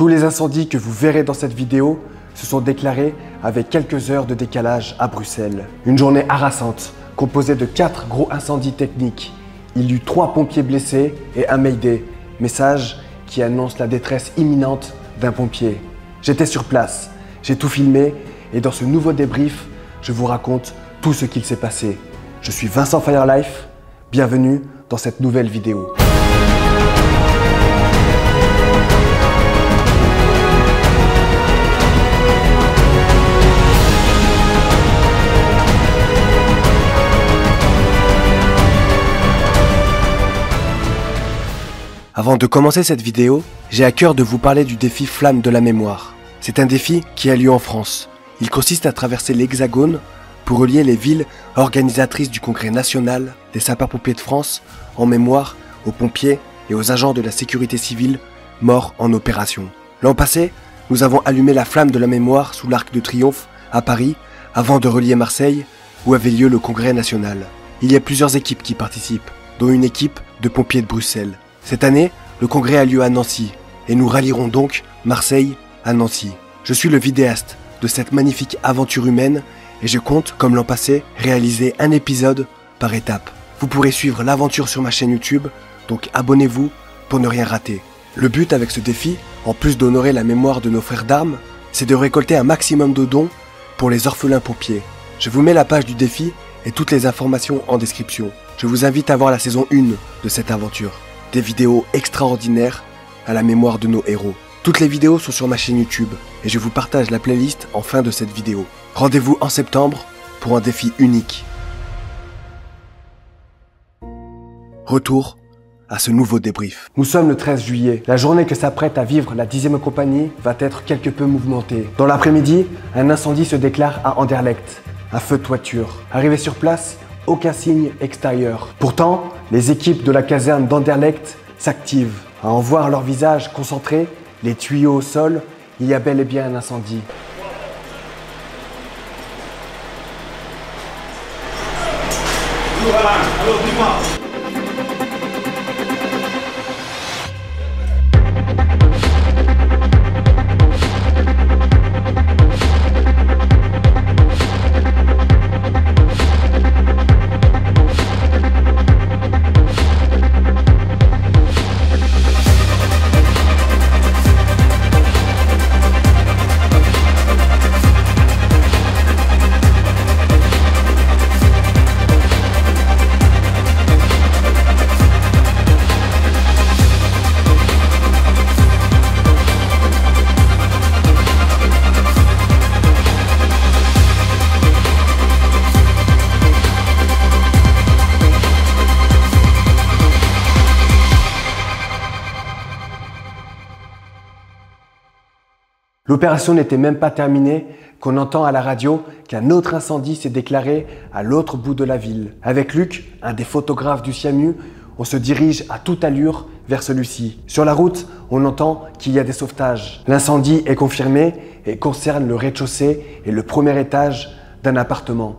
Tous les incendies que vous verrez dans cette vidéo se sont déclarés avec quelques heures de décalage à Bruxelles. Une journée harassante, composée de 4 gros incendies techniques. Il y eut 3 pompiers blessés et un Mayday, message qui annonce la détresse imminente d'un pompier. J'étais sur place, j'ai tout filmé et dans ce nouveau débrief, je vous raconte tout ce qu'il s'est passé. Je suis Vincent Firelife, bienvenue dans cette nouvelle vidéo. Avant de commencer cette vidéo, j'ai à cœur de vous parler du défi Flamme de la mémoire. C'est un défi qui a lieu en France. Il consiste à traverser l'Hexagone pour relier les villes organisatrices du Congrès national des sapeurs-pompiers de France en mémoire aux pompiers et aux agents de la sécurité civile morts en opération. L'an passé, nous avons allumé la flamme de la mémoire sous l'Arc de Triomphe à Paris avant de relier Marseille où avait lieu le Congrès national. Il y a plusieurs équipes qui participent, dont une équipe de pompiers de Bruxelles. Cette année, le congrès a lieu à Nancy et nous rallierons donc Marseille à Nancy. Je suis le vidéaste de cette magnifique aventure humaine et je compte, comme l'an passé, réaliser un épisode par étape. Vous pourrez suivre l'aventure sur ma chaîne YouTube, donc abonnez-vous pour ne rien rater. Le but avec ce défi, en plus d'honorer la mémoire de nos frères d'armes, c'est de récolter un maximum de dons pour les orphelins pompiers. Je vous mets la page du défi et toutes les informations en description. Je vous invite à voir la saison 1 de cette aventure. Des vidéos extraordinaires à la mémoire de nos héros. Toutes les vidéos sont sur ma chaîne YouTube et je vous partage la playlist en fin de cette vidéo. Rendez-vous en septembre pour un défi unique. Retour à ce nouveau débrief. Nous sommes le 13 juillet. La journée que s'apprête à vivre la 10e compagnie va être quelque peu mouvementée. Dans l'après-midi, un incendie se déclare à Anderlecht. Un feu de toiture. Arrivé sur place, aucun signe extérieur. Pourtant, les équipes de la caserne d'Anderlecht s'activent. À en voir leur visage concentré, les tuyaux au sol, il y a bel et bien un incendie. Alors, dis-moi. L'opération n'était même pas terminée qu'on entend à la radio qu'un autre incendie s'est déclaré à l'autre bout de la ville. Avec Luc, un des photographes du SIAMU, on se dirige à toute allure vers celui-ci. Sur la route, on entend qu'il y a des sauvetages. L'incendie est confirmé et concerne le rez-de-chaussée et le premier étage d'un appartement.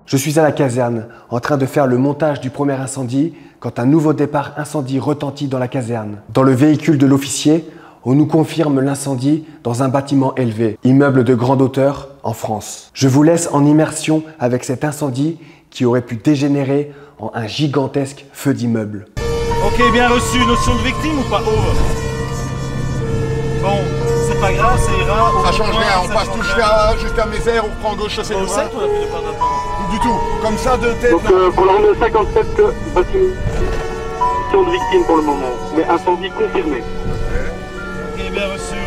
Je suis à la caserne, en train de faire le montage du premier incendie, quand un nouveau départ incendie retentit dans la caserne. Dans le véhicule de l'officier, on nous confirme l'incendie dans un bâtiment élevé, immeuble de grande hauteur en France. Je vous laisse en immersion avec cet incendie qui aurait pu dégénérer en un gigantesque feu d'immeuble. Ok, bien reçu. Notion de victime ou pas? Bon, c'est pas grave, ça ira. Ça change rien, on passe tout juste à Mézère, on prend gauche chaussée de Au 7 ou la plus de part d'attente? Du tout, comme ça de tête. Donc pour la ronde 57, bâtiment de victime pour le moment, mais incendie confirmé. Ok, bien reçu.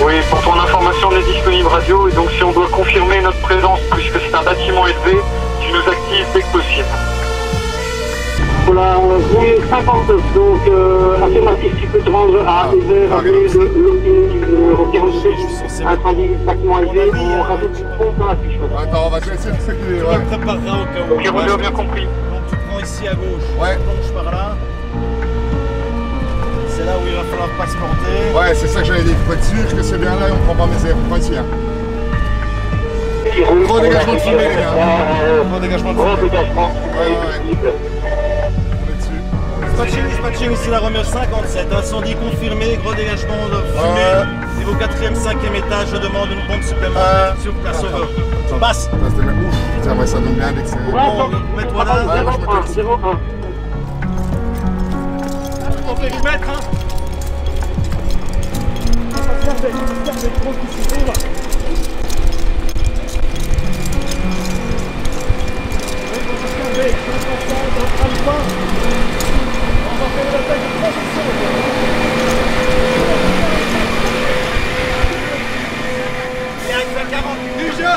Oui, pour ton information, on est disponible radio et donc si on doit confirmer notre présence puisque c'est un bâtiment élevé, tu nous actives dès que possible. Pour la rue 59, donc affirmatif, tu peux te rendre à Evert, avenue de Lopini, numéro 47, incendie bâtiment élevé, on rajoute une pompe dans la fiche. Attends, on va te laisser le sécurité. Tu me prépareras au cas où. Ok, Rodéo, bien compris. Donc tu prends ici à gauche, Ouais. tu plonges par là. C'est là où il va falloir pas se planter. Ouais, c'est ça que j'allais dire. Faut être sûr que c'est bien là et on prend pas mes airs. On prend ici. Hein. Gros dégagement de fumée, les gars. Gros dégagement de Gros fumée. dégagement. On est dessus. Dispatching ici la Romeo 57, incendie confirmé, gros dégagement de fumée. Niveau 4e, 5e étage, je demande une pompe supplémentaire sur place over. Passe. Ça, c'était même ouf. Tiens, ouais, ça donne bien dès que c'est. Bon, mets-toi là. Ouais, moi, je me fais 01. Ton périmètre, hein. Du jeu.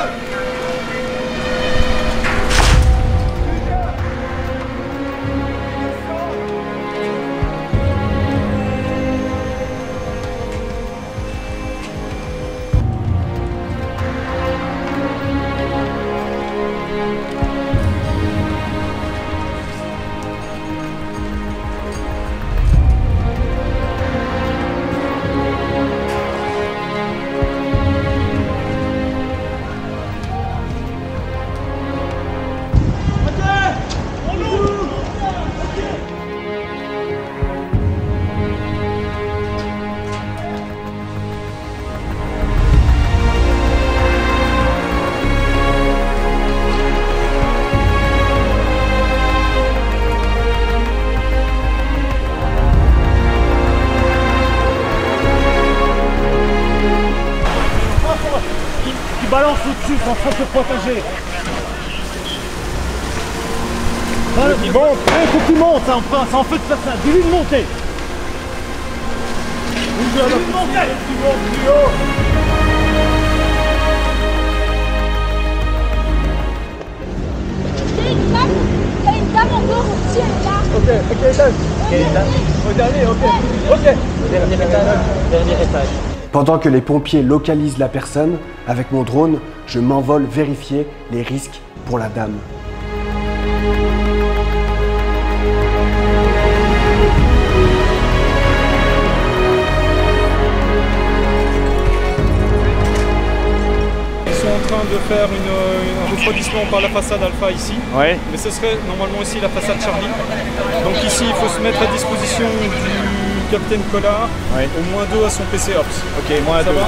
Balance au-dessus, c'est en train de te protéger. Il monte, il faut qu'il monte, ça en fait de faire ça. Dis-lui de monter. Dis-lui de monter. Tu montes plus haut. Il y a une dame encore au-dessus, elle est là. Ok, étage. Quel étage? Au dernier, ok. Dernier étage. Pendant que les pompiers localisent la personne, avec mon drone, je m'envole vérifier les risques pour la dame. Ils sont en train de faire un refroidissement par la façade alpha ici. Ouais. Mais ce serait normalement ici la façade Charlie. Donc ici il faut se mettre à disposition du capitaine Collard, Ouais. au moins 2 à son PC Ops. Ok, moi à Ça deux. va?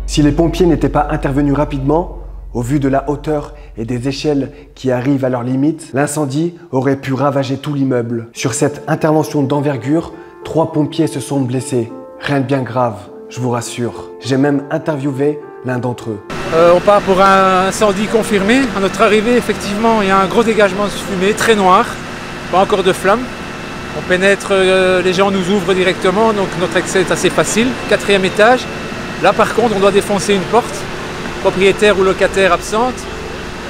Si les pompiers n'étaient pas intervenus rapidement, au vu de la hauteur et des échelles qui arrivent à leur limite, l'incendie aurait pu ravager tout l'immeuble. Sur cette intervention d'envergure, 3 pompiers se sont blessés. Rien de bien grave, je vous rassure. J'ai même interviewé l'un d'entre eux. On part pour un incendie confirmé. À notre arrivée, effectivement, il y a un gros dégagement de fumée, très noir, pas encore de flammes. On pénètre, les gens nous ouvrent directement, donc notre accès est assez facile. 4e étage. Là, par contre, on doit défoncer une porte, propriétaire ou locataire absente.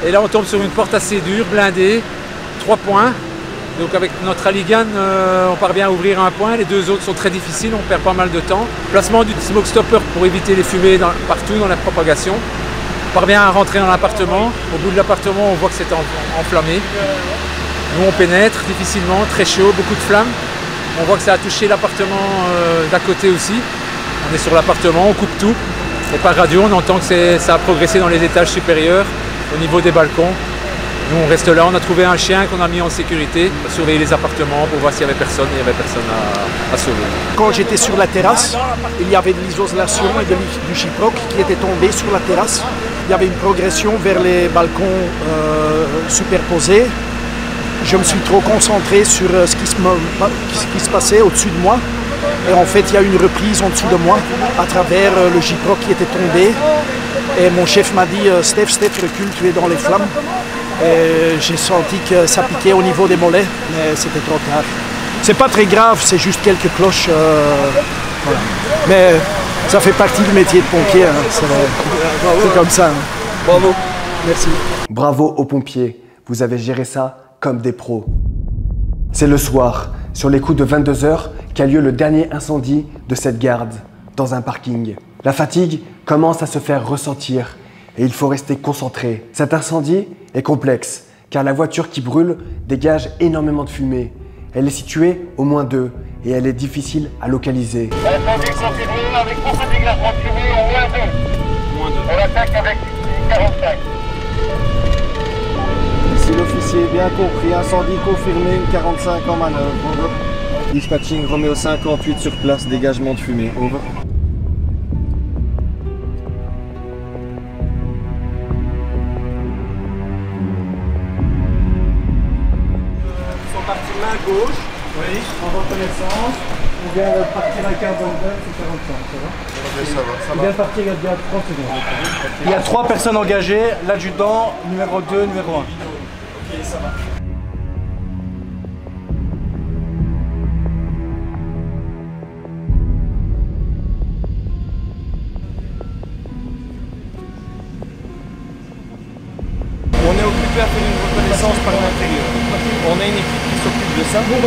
Et là, on tombe sur une porte assez dure, blindée, 3 points. Donc avec notre Aligan, on parvient à ouvrir un point. Les 2 autres sont très difficiles, on perd pas mal de temps. Placement du smoke stopper pour éviter les fumées partout dans la propagation. On parvient à rentrer dans l'appartement. Au bout de l'appartement, on voit que c'est enflammé. Nous, on pénètre difficilement, très chaud, beaucoup de flammes. On voit que ça a touché l'appartement d'à côté aussi. On est sur l'appartement, on coupe tout. Et par radio, on entend que ça a progressé dans les étages supérieurs, au niveau des balcons. Nous on reste là, on a trouvé un chien qu'on a mis en sécurité, pour surveiller les appartements pour voir s'il n'y avait personne, il n'y avait personne à sauver. Quand j'étais sur la terrasse, il y avait de l'isolation et du gyproc qui était tombé sur la terrasse. Il y avait une progression vers les balcons superposés. Je me suis trop concentré sur ce qui se passait au-dessus de moi. Et en fait, il y a eu une reprise en dessous de moi à travers le gyproc qui était tombé. Et mon chef m'a dit « Steph, recule, tu es dans les flammes ». Et j'ai senti que ça piquait au niveau des mollets, mais c'était trop tard. C'est pas très grave, c'est juste quelques cloches. Voilà. Mais ça fait partie du métier de pompier, hein. C'est comme ça. Hein. Bravo. Merci. Bravo aux pompiers, vous avez géré ça comme des pros. C'est le soir, sur les coups de 22 h, qu'a lieu le dernier incendie de cette garde, dans un parking. La fatigue commence à se faire ressentir et il faut rester concentré. Cet incendie est complexe, car la voiture qui brûle dégage énormément de fumée. Elle est située au -2 et elle est difficile à localiser. Incendie confirmé avec beaucoup de dégagement de fumée au -2. On attaque avec 45. Ici l'officier, bien compris, incendie confirmé, une 45 en manœuvre, over. Dispatching Roméo 58 sur place, dégagement de fumée, over. Ils sont partis main gauche, oui, en reconnaissance. On vient de partir à Carbone, c'est 45, ça va? Oui, ça va. Il vient de partir il y a 30 secondes. Il y a 3 personnes engagées, l'adjudant, numéro 2, numéro 1. Ok, ça va. On est occupé à faire une reconnaissance par l'intérieur. On a une équipe qui s'occupe de ça. Ils vont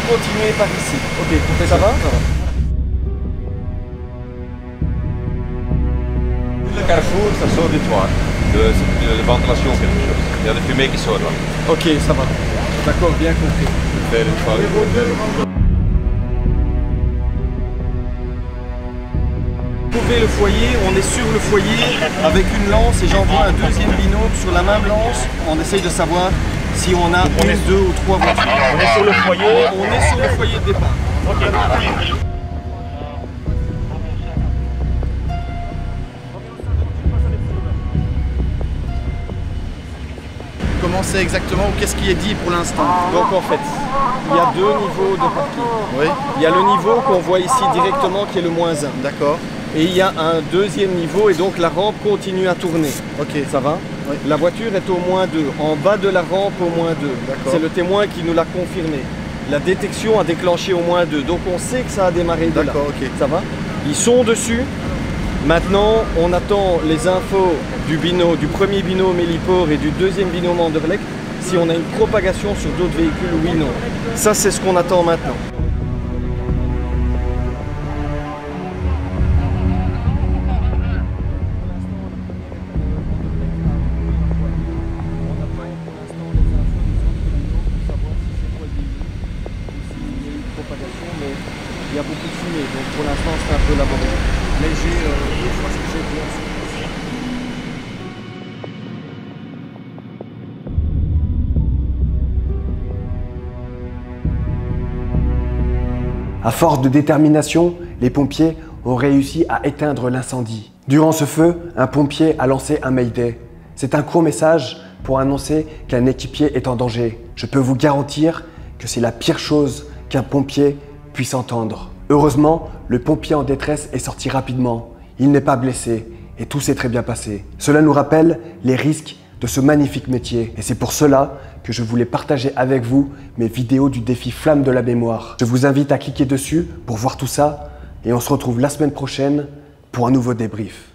continuer par ici. Ok, ça va? Le carrefour, ça sort du toit. De ventilation quelque chose. Il y a des fumées qui sortent là. Ok, ça va. D'accord, bien compris. Trouvez le foyer, on est sur le foyer avec une lance et j'envoie un deuxième binôme sur la même lance. On essaye de savoir si on a une, 2 ou 3 voitures. On est sur le foyer. On est sur le foyer de départ. Okay. Comment c'est exactement ou qu'est-ce qui est dit pour l'instant? Donc en fait, il y a 2 niveaux de parking. Oui. Il y a le niveau qu'on voit ici directement qui est le -1. D'accord. Et il y a un deuxième niveau et donc la rampe continue à tourner. Ok. Ça va? Oui. La voiture est au -2, en bas de la rampe au -2. C'est le témoin qui nous l'a confirmé. La détection a déclenché au -2, donc on sait que ça a démarré de là. D'accord, ok. Ça va? Ils sont dessus. Maintenant, on attend les infos du premier binôme héliport et du deuxième binôme Anderlecht, si on a une propagation sur d'autres véhicules, oui, non. Ça, c'est ce qu'on attend maintenant. Mais il y a beaucoup de fumée, donc pour l'instant c'est un peu laborieux. Mais j'ai une fois ce que j'ai vu. À force de détermination, les pompiers ont réussi à éteindre l'incendie. Durant ce feu, un pompier a lancé un Mayday. C'est un court message pour annoncer qu'un équipier est en danger. Je peux vous garantir que c'est la pire chose qu'un pompier puisse entendre. Heureusement, le pompier en détresse est sorti rapidement. Il n'est pas blessé et tout s'est très bien passé. Cela nous rappelle les risques de ce magnifique métier. Et c'est pour cela que je voulais partager avec vous mes vidéos du défi Flamme de la mémoire. Je vous invite à cliquer dessus pour voir tout ça et on se retrouve la semaine prochaine pour un nouveau débrief.